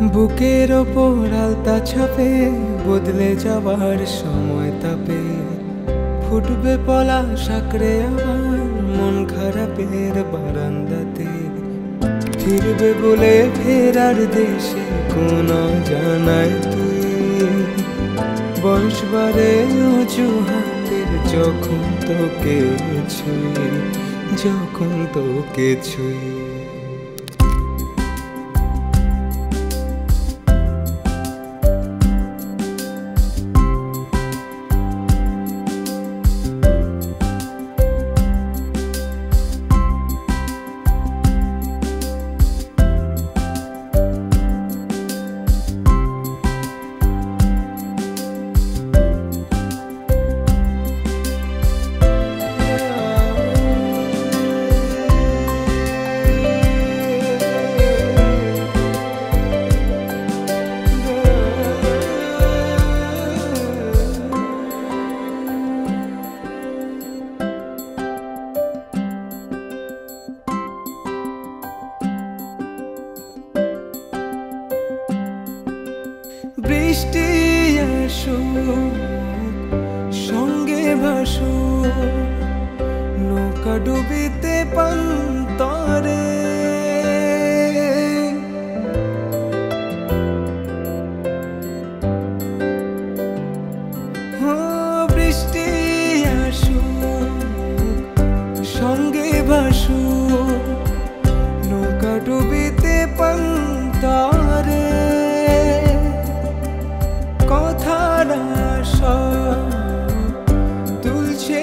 বুকের ওপর আলতা ছাপে বদলে যাওয়ার সময় তাপে ফুটবে পলা সাকরে আবার মন খারাপের বারান্দাতে ফিরবে বলে ফেরার দেশে কোন জানায় তুই বয়স বারে উঁচু হাতের যখন তোকে ছুঁই যখন তোকে ছুঁই বৃষ্টি আসুক সঙ্গে ভাসুক নৌকা ডুবিতে পান্তরে বৃষ্টি আসুক সঙ্গে ভাসুক নৌকা ডুবিতে পান্তরে কথারা তুলছে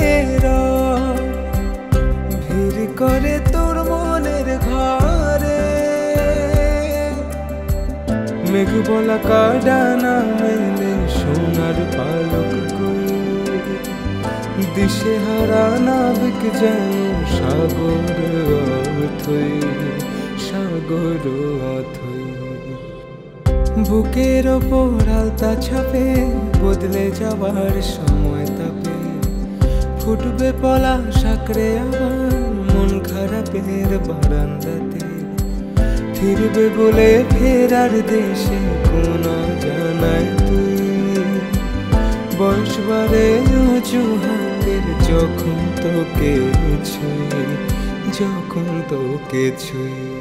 ভিড় করে তোর মনের ঘরে মেঘ বলা কাডানা মেলে সোনার পালক দিশে হারা নাবিক যেন সাগর অথই সাগর অথই বুকের ওপর আলতা ছাপে বদলে যাওয়ার সময় তাপে ফুটবে পলা সাকরে আবার মন খারাপের বারান্দাতে ফিরবে বলে ফেরার দেশে কোন জানায় তুই বয়স বারে উঁচু হাতের যখন তোকে ছুঁই যখন তোকে ছুঁই